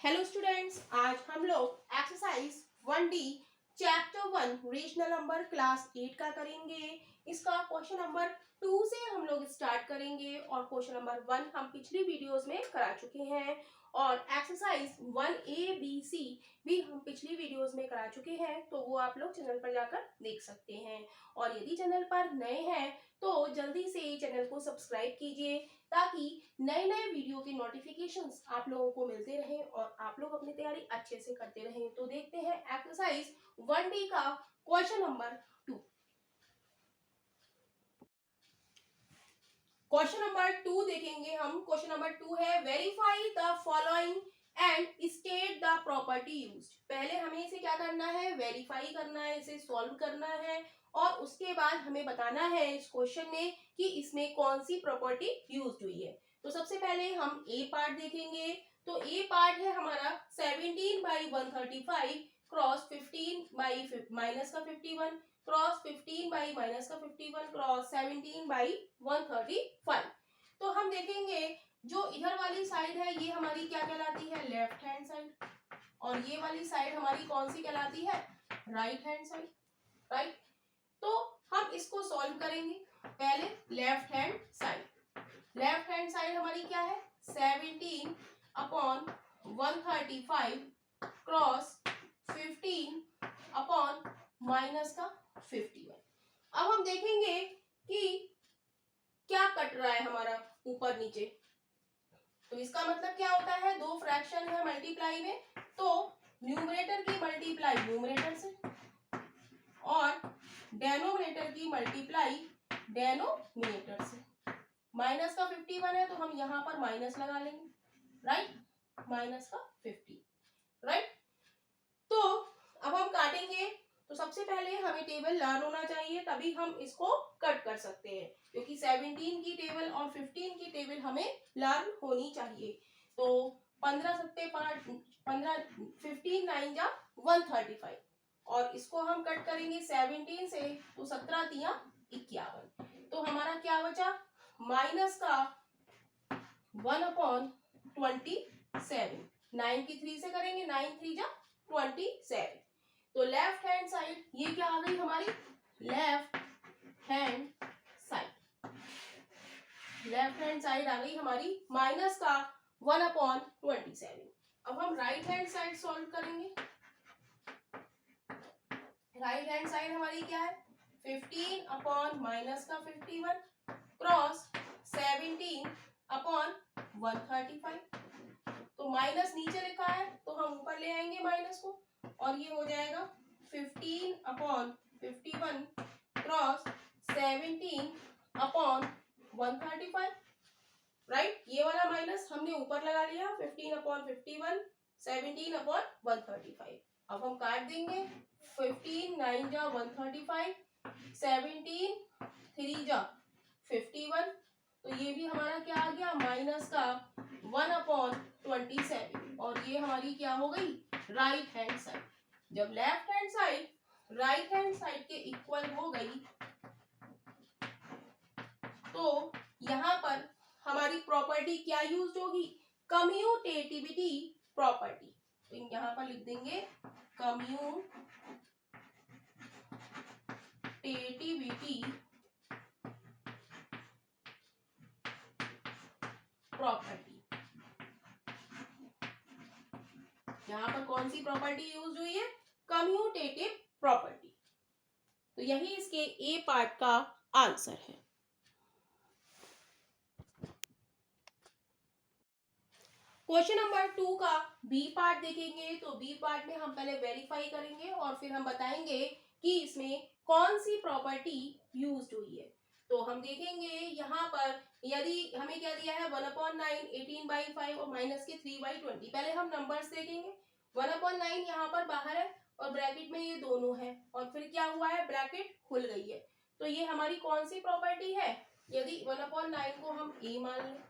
Hello students, आज हम लोग exercise 1D chapter 1 regional number class 8 का करेंगे। इसका क्वेश्चन नंबर 2 से हम लोग स्टार्ट करेंगे और क्वेश्चन नंबर 1 हम पिछली वीडियोस में करा चुके हैं और एक्सरसाइज 1A B C भी हम पिछली वीडियोस में करा चुके हैं, तो वो आप लोग चैनल पर जाकर देख सकते हैं। और यदि चैनल पर नए हैं तो जल्दी से चैनल को सब्सक्राइब कीजिए ताकि नए नए वीडियो के नोटिफिकेशंस आप लोगों को मिलते रहें और आप लोग अपनी तैयारी अच्छे से करते रहें। तो देखते हैं एक्सरसाइज 1D का क्वेश्चन नंबर 2। क्वेश्चन नंबर 2 देखेंगे हम। क्वेश्चन नंबर 2 है verify the following and state the property used. पहले हमें इसे क्या करना है, वेरीफाई करना है, इसे सॉल्व करना है और उसके बाद हमें बताना है इस क्वेश्चन में कि इसमें कौन सी प्रॉपर्टी यूज्ड हुई है। तो सबसे पहले हम ए पार्ट देखेंगे। तो ए पार्ट है हमारा 17/135 क्रॉस 15 माइनस का 51 क्रॉस 15/-51 क्रॉस 17/135। तो हम देखेंगे जो इधर वाली साइड है ये हमारी क्या कहलाती है, लेफ्ट हैंड साइड, और ये वाली साइड हमारी कौन सी कहलाती है, राइट हैंड साइड। राइट, तो हम इसको सॉल्व करेंगे। पहले left hand side, left hand side हमारी क्या है, 17/135 क्रॉस 15 माइनस का 51। अब हम देखेंगे कि क्या कट रहा है हमारा ऊपर नीचे। तो इसका मतलब क्या होता है, दो फ्रैक्शन है मल्टीप्लाई में, तो न्यूमरेटर की मल्टीप्लाई न्यूमरेटर से और डेनोमिनेटर की मल्टीप्लाई डेनोमिनेटर से। माइनस का 51 है तो हम यहां पर माइनस लगा लेंगे, राइट, माइनस का 50। राइट, तो अब हम काटेंगे। तो सबसे पहले हमें टेबल लर्न होना चाहिए, तभी हम इसको कट कर सकते हैं, क्योंकि 17 की टेबल और 15 की टेबल हमें लर्न होनी चाहिए। तो 15 सत्ते 5, 15 15 9 जा 135 और इसको हम कट करेंगे 17 से, तो 17 तिया 51। तो हमारा क्या बचा, माइनस का 1/27। 9 की 3 से करेंगे, 9 3 जा 27। तो लेफ्ट हैंड साइड ये क्या आ गई हमारी, left hand side, left hand side आ गई हमारी माइनस का 1/27। अब हम राइट हैंड साइड सॉल्व करेंगे। राइट हैंड साइड हमारी क्या है, 15 अपॉन माइनस का 51 क्रॉस 17/135। तो माइनस नीचे लिखा है तो हम ऊपर ले आएंगे माइनस को, और ये हो जाएगा 15/51 क्रॉस 17/135। राइट, ये वाला माइनस हमने ऊपर लगा लिया, 15/51 17/135। अब हम काट देंगे, 15 9 जा 135, 17 3 जा 51। तो ये भी हमारा क्या आ गया, माइनस का 1/27, और ये हमारी क्या हो गई, राइट हैंड साइड। जब left hand side right hand side के इक्वल हो गई तो यहां पर हमारी प्रॉपर्टी क्या यूज होगी, कम्यूटेटिविटी प्रॉपर्टी। तो यहां पर लिख देंगे कम्यूटेटिविटी प्रॉपर्टी। यहां पर कौन सी प्रॉपर्टी यूज हुई है, कम्यूटेटिव प्रॉपर्टी। तो यही इसके ए पार्ट का आंसर है। क्वेश्चन नंबर 2 का बी पार्ट देखेंगे। तो बी पार्ट में हम पहले वेरीफाई करेंगे और फिर हम बताएंगे कि इसमें कौन सी प्रॉपर्टी यूज्ड हुई है। तो हम देखेंगे यहाँ पर, यदि हमें क्या दिया है, 1/9 18/5 और माइनस के 3/20। पहले हम नंबर्स देखेंगे, 1/9 यहाँ पर बाहर है और ब्रैकेट में ये दोनों है, और फिर क्या हुआ है, ब्रैकेट खुल गई है। तो ये हमारी कौन सी प्रॉपर्टी है, यदि 1/9 को हम ए मान लें,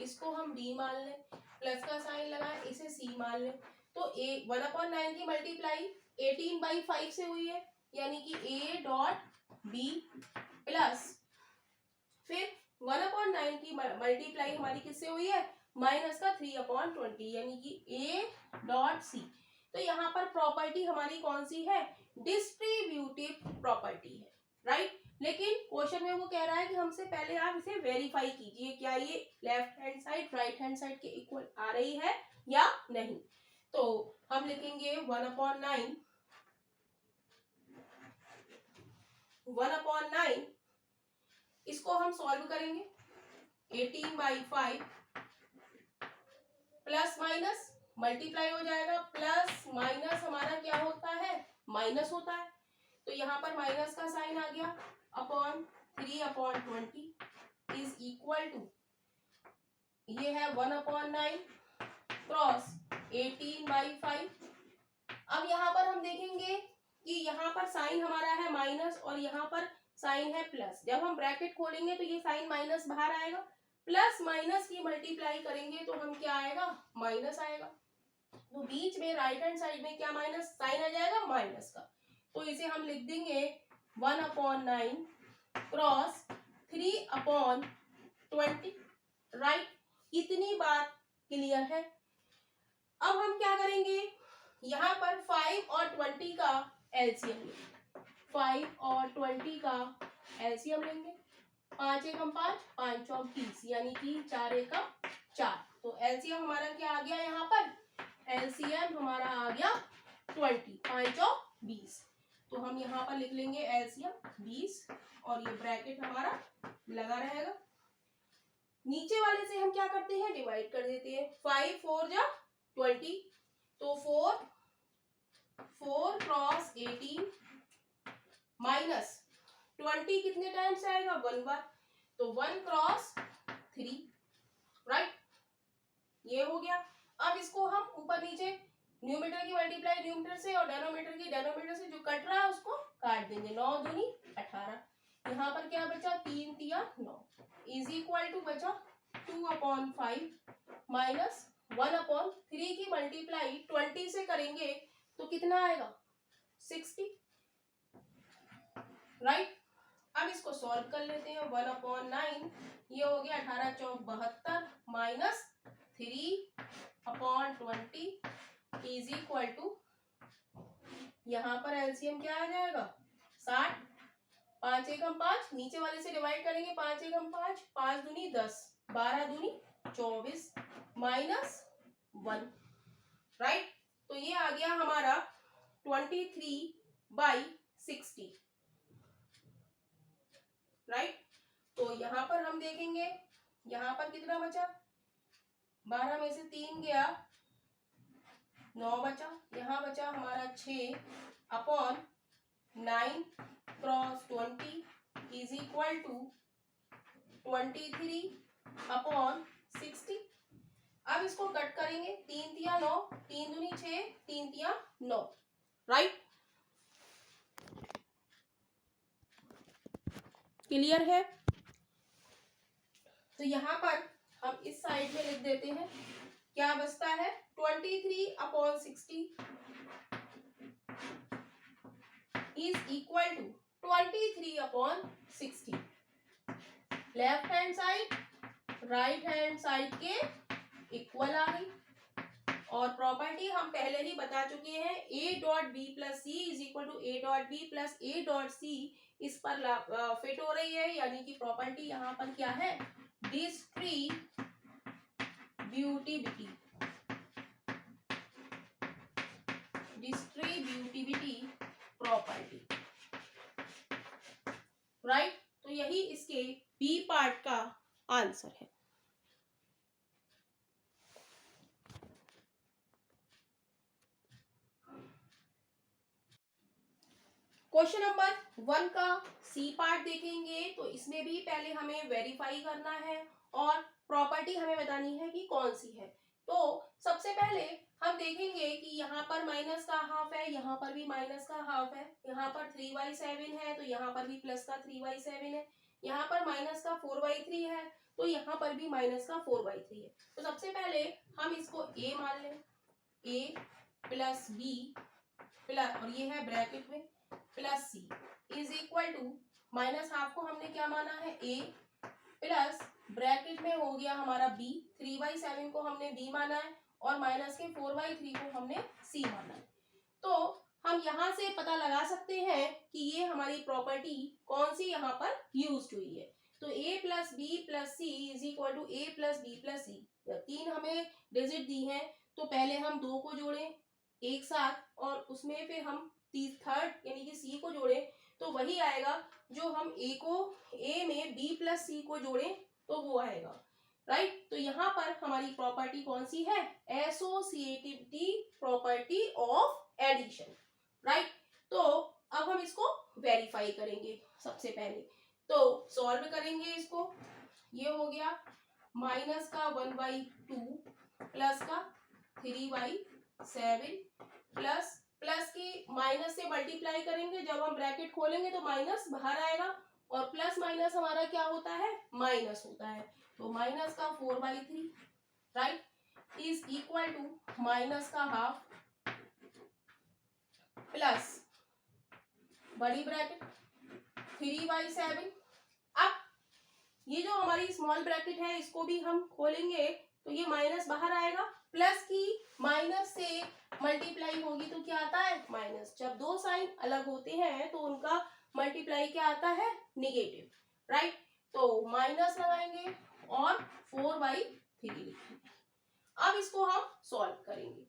इसको हम बी मान लें, प्लस का साइन लगाए, इसे सी मान लें, तो ए 1/9 की मल्टीप्लाई 18/5 से हुई है, यानी कि ए डॉट बी प्लस फिर 1/9 की मल्टीप्लाई हमारी किससे हुई है, माइनस का 3/20 यानी कि A डॉट C। तो यहाँ पर प्रॉपर्टी हमारी कौन सी है? डिस्ट्रीब्यूटिव प्रॉपर्टी है, राइट। लेकिन क्वेश्चन में वो कह रहा है कि हमसे पहले आप इसे वेरीफाई कीजिए, क्या ये left hand side right hand side के इक्वल आ रही है या नहीं। तो हम लिखेंगे 1/9 इसको हम सॉल्व करेंगे। 18/5 प्लस माइनस मल्टीप्लाई हो जाएगा, प्लस माइनस हमारा क्या होता है? माइनस होता है। तो यहाँ पर माइनस का साइन आ गया, अपॉन 3/20 इज इक्वल टू, ये है 1/9 क्रॉस 18/5। अब यहाँ पर हम देखेंगे कि यहाँ पर साइन हमारा है माइनस और यहाँ पर साइन है प्लस। जब हम ब्रैकेट खोलेंगे तो ये साइन माइनस बाहर आएगा, प्लस माइनस की मल्टीप्लाई करेंगे तो हम क्या आएगा? माइनस आएगा। तो बीच में राइट हैंड साइड में क्या माइनस साइन आ जाएगा? माइनस का। तो इसे हम लिख देंगे 1/9 क्रॉस 3/20, राइट। इतनी बात क्लियर है। अब हम क्या करेंगे? यहाँ पर 5 और 20 का एलसीएम लेंगे। 5 और 20 का एलसीएम लेंगे। 5 एकम 5, 5 चौक 20 यानी कि 4 एकम 4। तो एलसीएम हमारा क्या आ गया? यहाँ पर एलसीएम हमारा आ गया 20, 5 और 20। तो हम यहाँ पर लिख लेंगे एलसीएम 20 और ये ब्रैकेट हमारा लगा रहेगा। नीचे वाले से हम क्या करते हैं? डिवाइड कर देते हैं। 5 4 जा 20, तो 4 क्रॉस 18 माइनस 20 कितने टाइम्स आएगा? 1 बार, तो 1 क्रॉस 3, राइट। ये हो गया। अब इसको हम ऊपर नीचे न्यूमरेटर की मल्टीप्लाई न्यूमरेटर से और डेनोमिनेटर की डेनोमिनेटर से, जो कट रहा है उसको काट देंगे। 9 दूनी 18। यहाँ पर क्या बचा? 3 तिया 9 इज इक्वल टू बचा 2/5 माइनस 1/3 की मल्टीप्लाई 20 से करेंगे तो कितना आएगा? 60, राइट। अब इसको सॉल्व कर लेते हैं। 1/9 ये हो गया 18 चौक 72 माइनस 3/20 इज इक्वल टू, यहाँ पर एलसीएम क्या आ जाएगा? 60। 5 एकम 5, नीचे वाले से डिवाइड करेंगे। 5 एकम 5, 5 दूनी 10, 12 दूनी 24 माइनस 1, राइट। तो ये आ गया हमारा 23/60, राइट। तो यहाँ पर हम देखेंगे, यहाँ पर कितना बचा? 12 में से 3 गया, 9 बचा। यहाँ बचा हमारा 6/9 क्रॉस 20 इज इक्वल टू 23/60। अब इसको कट करेंगे। 3 तिया 9, 3 दूनी 6, 3 तिया 9, राइट। क्लियर है? तो यहाँ पर हम इस साइड में लिख देते हैं। क्या बचता है? 23/60 is equal to 23/60। Left hand side right hand side के इक्वल आ गई। और प्रॉपर्टी हम पहले ही बता चुके हैं, A dot B plus C is equal to A dot B plus A dot C इस पर फिट हो रही है। यानी कि प्रॉपर्टी यहाँ पर क्या है? Distributivity property, right. तो यही इसके बी पार्ट का आंसर है। क्वेश्चन नंबर 1 का सी पार्ट देखेंगे तो इसमें भी पहले हमें वेरीफाई करना है और प्रॉपर्टी हमें बतानी है कि कौन सी है। तो सबसे पहले हम देखेंगे कि यहाँ पर माइनस का हाफ है, यहाँ पर भी माइनस का हाफ है, यहाँ पर 3/7 है तो यहाँ पर भी प्लस का 3/7 है, यहाँ पर माइनस का 4/3 है तो यहाँ पर भी माइनस का 4/3 है। तो सबसे पहले हम इसको a मान लें, a प्लस b प्लस, और ये है ब्रैकेट में, plus C is equal to, minus half को हमने क्या माना है? a प्लस ब्रैकेट में हो गया हमारा b, 3/7 को हमने b माना है और माइनस के 4/3 को हमने c माना है। तो हम यहाँ से पता लगा सकते हैं कि ये हमारी प्रॉपर्टी कौन सी यहाँ पर यूज हुई है। तो a plus B plus C is equal to a plus B plus C. तीन हमें डिजिट दी हैं तो पहले हम दो को जोड़ें एक साथ और उसमें फिर हम थर्ड यानी कि c को जोड़ें तो वही आएगा जो हम a में b प्लस सी को जोड़ें तो वो आएगा, राइट। तो यहाँ पर हमारी प्रॉपर्टी कौन सी है, associativity property of addition, right. तो अब हम इसको वेरीफाई करेंगे। सबसे पहले तो सॉल्व करेंगे इसको। ये हो गया माइनस का 1/2 प्लस का 3/7 प्लस प्लस की माइनस से मल्टीप्लाई करेंगे। जब हम ब्रैकेट खोलेंगे तो माइनस बाहर आएगा और प्लस माइनस हमारा क्या होता है, माइनस होता है। तो माइनस का 4/3, right, is equal to minus का हाफ प्लस बड़ी ब्रैकेट 3/7। अब ये जो हमारी स्मॉल ब्रैकेट है इसको भी हम खोलेंगे तो ये माइनस बाहर आएगा, प्लस की माइनस से मल्टीप्लाई होगी तो क्या आता है, माइनस। जब दो साइन अलग होते हैं तो उनका मल्टीप्लाई क्या आता है, निगेटिव, राइट। तो माइनस लगाएंगे और 4/3 लिखेंगे। अब इसको हम सॉल्व करेंगे।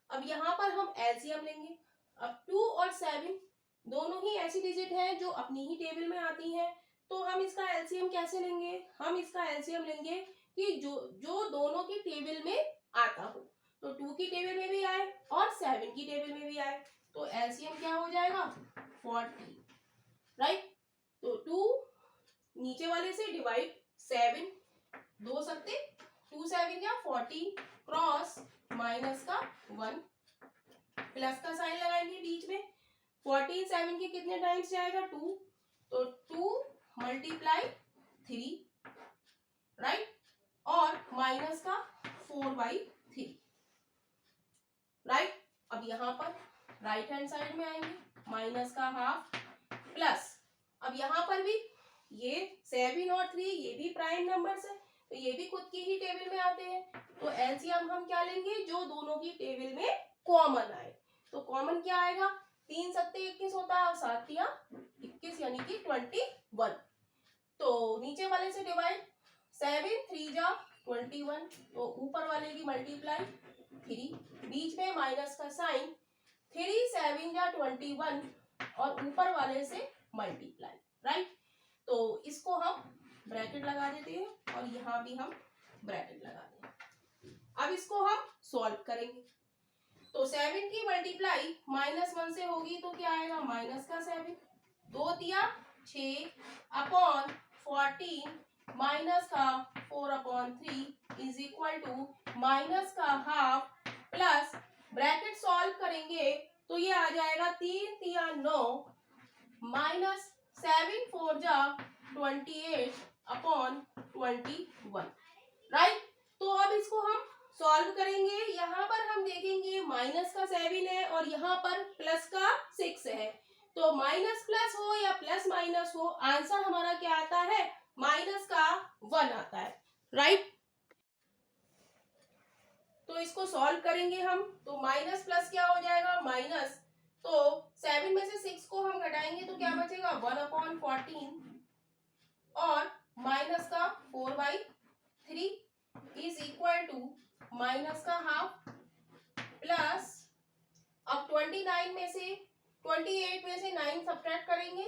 अब यहाँ पर हम एलसीएम लेंगे। अब 2 और 7 दोनों ही ऐसी डिजिट हैं जो अपनी ही टेबल में आती हैं, तो हम इसका एलसीएम कैसे लेंगे, हम इसका एलसीएम लेंगे कि जो दोनों की टेबल में आता हो। तो 2 की टेबल में भी आए और 7 की टेबल में भी आए तो एलसीएम क्या हो जाएगा, 40, राइट। तो 2 नीचे वाले से डिवाइड 7, 2 सत्ते 2 7 या 40 क्रॉस माइनस का 1 प्लस का साइन लगाएंगे बीच में। 14 7 के कितने टाइम्स जाएगा, 2, तो 2 मल्टीप्लाई 3, राइट, और माइनस का 4/3, राइट। अब यहाँ पर राइट हैंड साइड में आएंगे माइनस का हाफ प्लस, अब यहाँ पर भी ये 7 और 3 ये भी प्राइम नंबर्स है तो ये भी खुद की ही टेबल में आते हैं। तो एलसीएम हम क्या लेंगे, जो दोनों की टेबल में कॉमन आए। तो कॉमन क्या आएगा, 3 सत्ते 21 होता है और 7 तिया 21 यानी कि 21। तो नीचे वाले से डिवाइड 7 3 जा 21, तो ऊपर वाले की मल्टीप्लाई 3, बीच में माइनस का साइन, 3 7 जा 21 और ऊपर वाले से मल्टीप्लाई, राइट। तो इसको हम ब्रैकेट लगा देते हैं और यहाँ भी हम ब्रैकेट लगा देंगे। अब इसको हम सॉल्व करेंगे। तो 7 की मल्टीप्लाई -1 से होगी तो क्या आएगा, माइनस का 7, 2 तिया 6 अपॉन 14 माइनस का 4/3 इज इक्वल टू माइनस का हाफ प्लस ब्रैकेट सॉल्व करेंगे तो ये आ जाएगा 3 तिया 9 माइनस 7 4 जा 28 अपॉन 21, राइट। तो अब इसको हम सॉल्व करेंगे। यहाँ पर हम देखेंगे माइनस का 7 है और यहाँ पर प्लस का 6 है, तो माइनस प्लस हो या प्लस माइनस हो आंसर हमारा क्या आता है, माइनस का 1 आता है, राइट। तो इसको सॉल्व करेंगे हम, तो माइनस प्लस क्या हो जाएगा, माइनस, तो 7 में से 6 को हम घटाएंगे तो क्या बचेगा, 1/14 और माइनस का 4/3 इज इक्वल टू माइनस का हाफ प्लस, अब 28 में से 9 सब्ट्रैक्ट करेंगे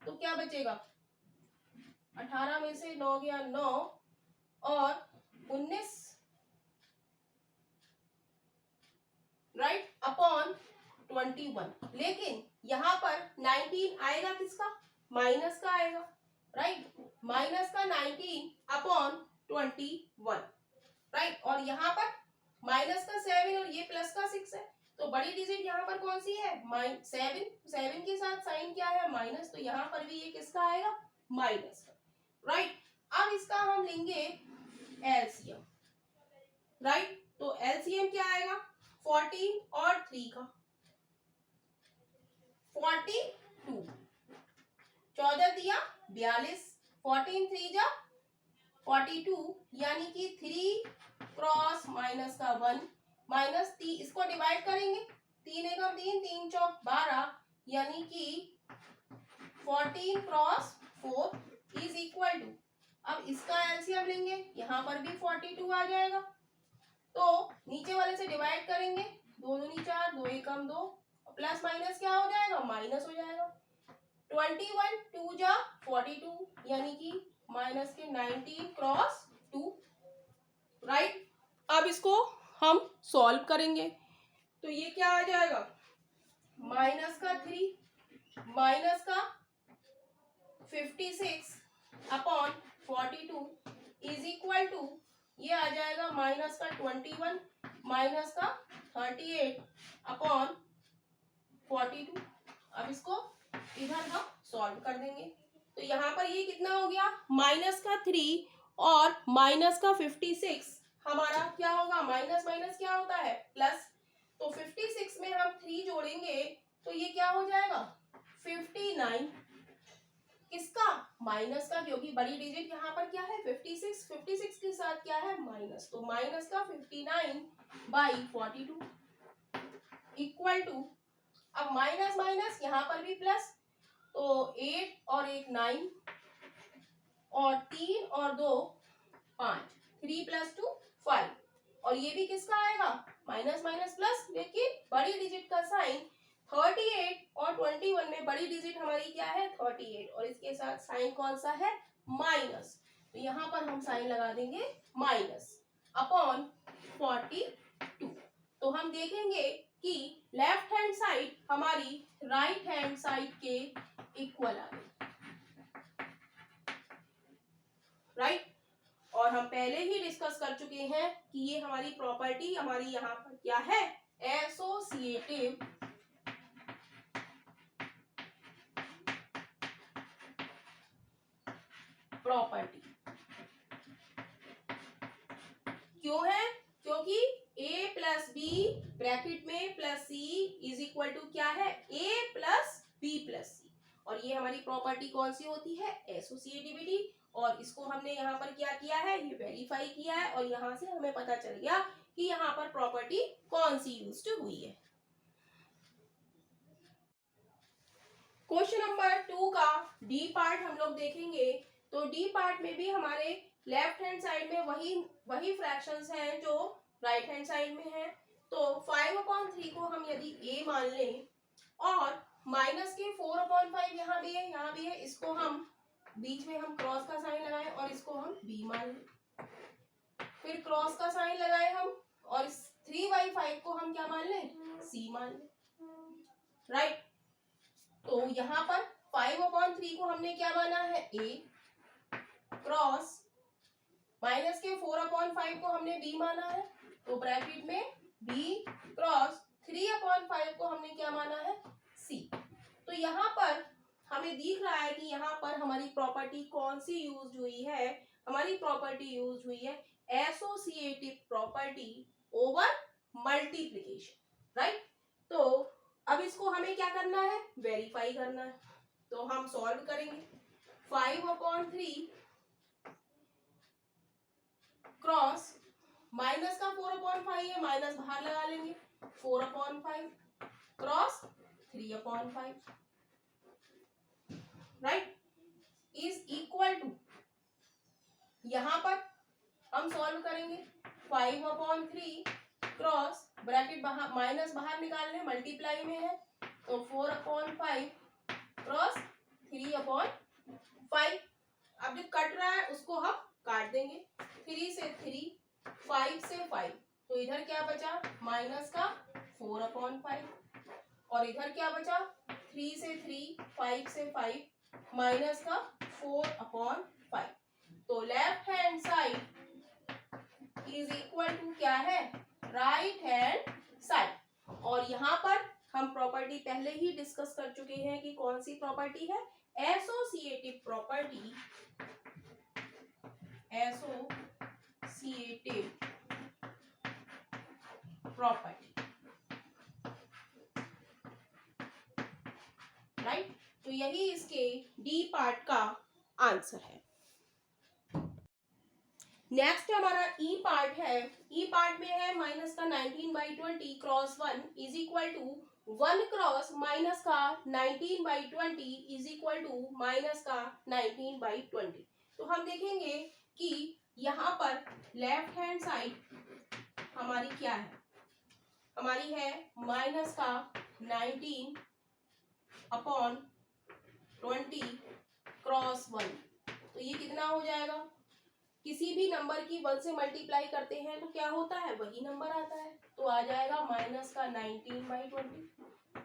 तो क्या बचेगा, 18 में से 9 गया 9 और 19, राइट, अपॉन 21। लेकिन यहाँ पर 19 आएगा किसका, माइनस का आएगा, राइट, माइनस का 19 अपॉन 21, राइट। और यहाँ पर माइनस का 7 और ये प्लस का 6 है तो बड़ी डिजिट यहाँ पर कौन सी है, 7 के साथ साइन क्या है, माइनस, तो यहाँ पर भी ये किसका आएगा, माइनस का, राइट। अब इसका हम लेंगे एलसीएम, राइट। तो एलसीएम क्या आएगा, 14 और 3 का 42, 14 दिया 42, 14 3 जा 42 यानी कि 3 क्रॉस माइनस का 1 माइनस इसको डिवाइड करेंगे, 3 एकम 3, 3 चौक 12 यानी कि 14 क्रॉस 4 इज इक्वल टू, अब इसका एलसीएम लेंगे, यहाँ पर भी 42 आ जाएगा, तो नीचे वाले से डिवाइड करेंगे, 2 दूनी 4, 2 एकम 2, प्लस माइनस क्या हो जाएगा, माइनस हो जाएगा, 21 2 जा 42 यानी कि माइनस के 19 क्रॉस 2, राइट। अब इसको हम सॉल्व करेंगे, तो ये क्या आ जाएगा, माइनस का 3 माइनस का 56 अपॉन 42 इज इक्वल टू, ये आ जाएगा माइनस का 21 माइनस का 38 अपॉन 42। अब इसको इधर हम सॉल्व कर देंगे, तो यहाँ पर ये कितना हो गया, माइनस का 3 और माइनस का 56 हमारा क्या होगा, माइनस माइनस क्या होता है, प्लस, तो 56 में हम 3 जोड़ेंगे तो ये क्या हो जाएगा, 59, किसका, माइनस का, क्योंकि बड़ी डिजिट यहाँ पर क्या है 56, 56 के साथ क्या है माइनस, तो माइनस का 59 बाई 42 इक्वल टू, अब माइनस माइनस यहाँ पर भी प्लस, तो 8 और 1 9 और 3 और 2 5, 3 + 2 5, और ये भी किसका आएगा, माइनस माइनस प्लस, लेकिन बड़ी डिजिट का साइन 38 और 21 में बड़ी डिजिट हमारी क्या है 38, और इसके साथ साइन कौन सा है, माइनस, तो यहाँ पर हम साइन लगा देंगे माइनस अपॉन 42। तो हम देखेंगे कि लेफ्ट हैंड साइड हमारी राइट हैंड साइड के इक्वल आ गई, राइट। और हम पहले ही डिस्कस कर चुके हैं कि ये हमारी प्रॉपर्टी हमारी यहाँ पर क्या है, एसोसिएटिव प्रॉपर्टी। क्यों है, क्योंकि a प्लस बी ब्रैकेट में plus C is equal to क्या है, a plus B plus C, और ये हमारी प्रॉपर्टी कौन सी होती है, एसोसिएटिविटी, और इसको हमने यहाँ पर क्या किया है, ये वेरीफाई किया है, और यहाँ से हमें पता चल गया कि यहाँ पर प्रॉपर्टी कौन सी यूज्ड हुई है। क्वेश्चन नंबर 2 का डी पार्ट हम लोग देखेंगे, तो डी पार्ट में भी हमारे लेफ्ट हैंड साइड में वही फ्रैक्शंस हैं जो राइट हैंड साइड में है, तो 5/3 को हम यदि a मान लें और माइनस के 4/5 यहाँ भी है, इसको हम बीच में हम क्रॉस का साइन लगाए और इसको हम b मान लें, फिर क्रॉस का साइन लगाए हम और 3/5 को हम क्या मान लें, c मान लें, राइट। तो यहाँ पर 5/3 को हमने क्या माना है, a, क्रॉस माइनस के 4/5 को हमने b माना है, तो ब्रैकेट में b क्रॉस 3/5 को हमने क्या माना है, c। तो यहाँ पर हमें दिख रहा है कि यहाँ पर हमारी प्रॉपर्टी कौन सी यूज हुई है, हमारी प्रॉपर्टी यूज हुई है associative property over multiplication, right. तो अब इसको हमें क्या करना है, वेरीफाई करना है, तो हम सॉल्व करेंगे, 5/3 क्रॉस माइनस का 4/5 है, माइनस बाहर लगा लेंगे, 4/5 cross 3/5, right, is equal to, यहां पर हम सॉल्व करेंगे, 5/3 क्रॉस ब्रैकेट बाहर माइनस बाहर निकालने, मल्टीप्लाई में है, तो 4/5 क्रॉस 3/5, अब जो कट रहा है उसको हम काट देंगे, 3 से 3, 5 से 5, तो इधर क्या बचा, माइनस का 4/5, और इधर क्या बचा, 3 से 3, 5 से 5, माइनस का 4/5, तो left hand side is equal to क्या है, राइट हैंड साइड। और यहाँ पर हम प्रॉपर्टी पहले ही डिस्कस कर चुके हैं कि कौन सी प्रॉपर्टी है, associative property, associative property, right. तो यही इसके डी पार्ट का आंसर है। नेक्स्ट हमारा ई पार्ट है। ई पार्ट में है माइनस का 19/20 cross 1 is equal to 1 cross minus का 19/20 इज इक्वल टू माइनस का 19/20। तो हम देखेंगे कि यहाँ पर लेफ्ट हैंड साइड हमारी क्या है, हमारी है माइनस का 19/20 क्रॉस 1। तो ये कितना हो जाएगा, किसी भी नंबर की 1 से मल्टीप्लाई करते हैं तो क्या होता है, वही नंबर आता है। तो आ जाएगा माइनस का 19/20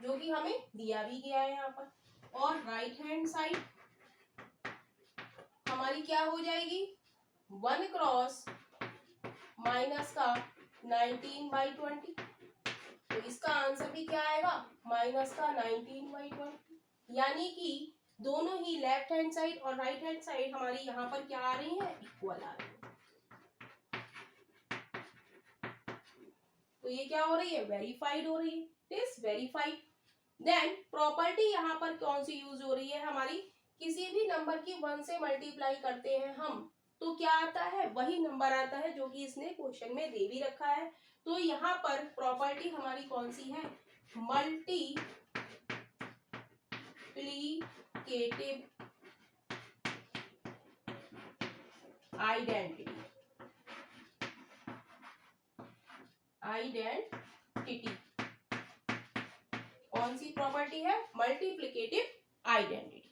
जो कि हमें दिया भी गया है यहाँ पर। और राइट हैंड साइड हमारी क्या हो जाएगी, 1 क्रॉस माइनस का 19/20। तो इसका आंसर भी क्या आएगा, माइनस का 19/20। यानी कि दोनों ही लेफ्ट हैंड साइड और राइट हैंड साइड हमारी यहाँ पर क्या आ रही है, इक्वल आ रही है। तो ये क्या हो रही है, वेरीफाइड हो रही है, it is verified. Then property यहाँ पर कौन सी यूज हो रही है हमारी, किसी भी नंबर की 1 से मल्टीप्लाई करते हैं हम तो क्या आता है, वही नंबर आता है जो कि इसने क्वेश्चन में दे भी रखा है। तो यहाँ पर प्रॉपर्टी हमारी कौन सी है, मल्टीप्लिकेटिव आइडेंटिटी। कौन सी प्रॉपर्टी है, मल्टीप्लिकेटिव आइडेंटिटी।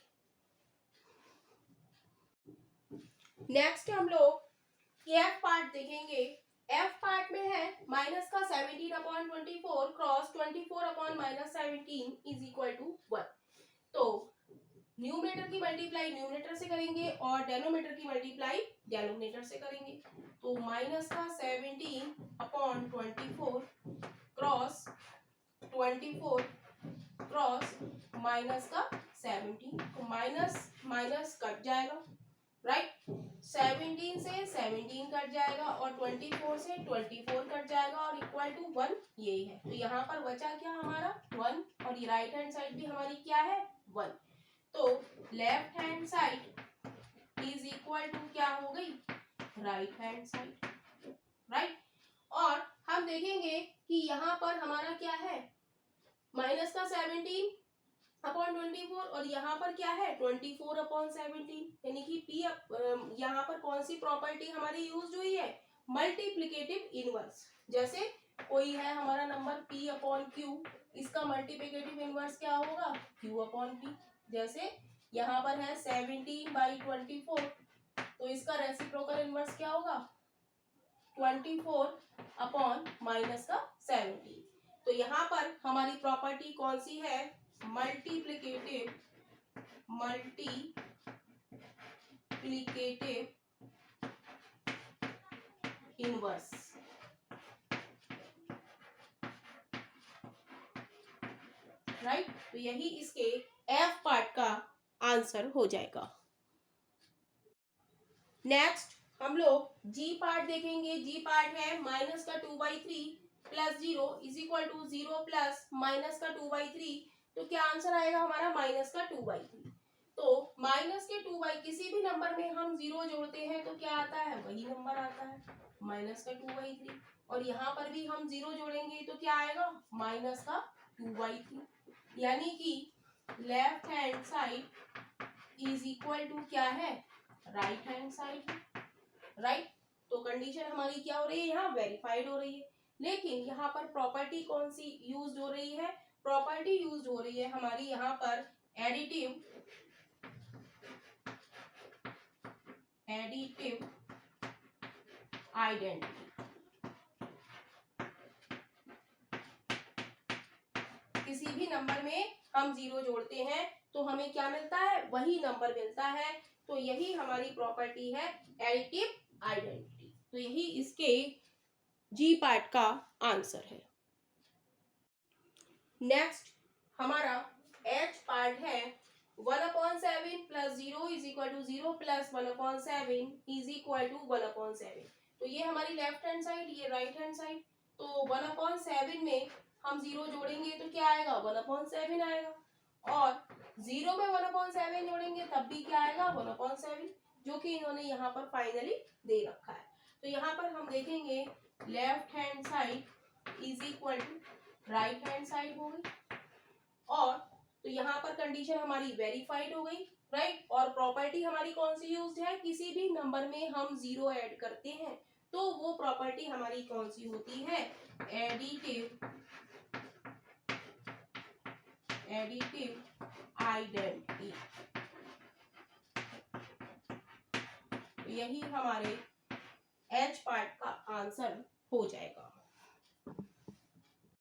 नेक्स्ट हम लोग एफ पार्ट देखेंगे। एफ पार्ट में है माइनस का 17/24 क्रॉस 24/-17 इज इक्वल टू 1। तो न्यूमरेटर की मल्टीप्लाई न्यूमरेटर से करेंगे और डेनोमिनेटर की मल्टीप्लाई डेनोमिनेटर से करेंगे। तो माइनस का 17/24 क्रॉस 24 क्रॉस माइनस का 17। तो माइनस माइनस कट जाएगा, राइट। 17 से 17 कट जाएगा और 24 से 24 कट जाएगा और इक्वल टू 1 यही है। तो यहाँ पर बचा क्या हमारा 1 और ये राइट हैंड साइड भी हमारी क्या है 1। तो left hand side is equal to क्या हो गई, राइट हैंड साइड, राइट। और हम देखेंगे कि यहाँ पर हमारा क्या है, माइनस का 17/24 और यहाँ पर क्या है 24/17। यानी कि पी यहाँ पर कौन सी प्रॉपर्टी हमारी यूज हुई है, मल्टीप्लिकेटिव इनवर्स। जैसे कोई है हमारा नंबर p/q, इसका मल्टीप्लिकेटिव इनवर्स क्या होगा, q/p। जैसे यहाँ पर है 17/24 तो इसका रेसिप्रोकल इनवर्स क्या होगा, 24/-17। तो यहाँ पर हमारी प्रॉपर्टी कौन सी है, मल्टीप्लिकेटिव इनवर्स, राइट। तो यही इसके एफ पार्ट का आंसर हो जाएगा। नेक्स्ट हम लोग जी पार्ट देखेंगे। जी पार्ट है माइनस का 2/3 plus 0 is equal to 0 plus minus का 2/3। तो क्या आंसर आएगा हमारा, माइनस का 2/3। तो माइनस के 2/, किसी भी नंबर में हम 0 जोड़ते हैं तो क्या आता है, वही नंबर आता है, माइनस का 2/3। और यहाँ पर भी हम 0 जोड़ेंगे तो क्या आएगा, माइनस का 2/3। यानी कि left hand side is equal to क्या है, राइट हैंड साइड, राइट। तो कंडीशन हमारी क्या हो रही है, यहाँ वेरीफाइड हो रही है। लेकिन यहाँ पर प्रॉपर्टी कौन सी यूज हो रही है, प्रॉपर्टी यूज हो रही है हमारी यहाँ पर एडिटिव आइडेंटिटी। किसी भी नंबर में हम 0 जोड़ते हैं तो हमें क्या मिलता है, वही नंबर मिलता है। तो यही हमारी प्रॉपर्टी है एडिटिव आइडेंटिटी। तो यही इसके जी पार्ट का आंसर है। नेक्स्ट हमारा एच पार्ट है 1/7 plus 0 is equal to 0 plus 1/7 is equal to 1/7। तो ये हमारी लेफ्ट हैंड साइड, ये राइट हैंड साइड। तो 1/7 में हम 0 जोड़ेंगे तो क्या आएगा, 1/7 आएगा। और 0 में 1/7 जोड़ेंगे तब भी क्या आएगा, 1/7, जो कि इन्होंने यहाँ पर फाइनली दे रखा है। तो यहाँ पर हम देखेंगे left hand side is equal to right hand side हो गई, और तो यहाँ पर कंडीशन हमारी वेरीफाइड हो गई, राइट। और प्रॉपर्टी हमारी कौन सी यूज्ड है, किसी भी नंबर में हम जीरो ऐड करते हैं तो वो प्रॉपर्टी हमारी कौन सी होती है, एडिटिव आइडेंटिटी। यही हमारे एच पार्ट का आंसर हो जाएगा।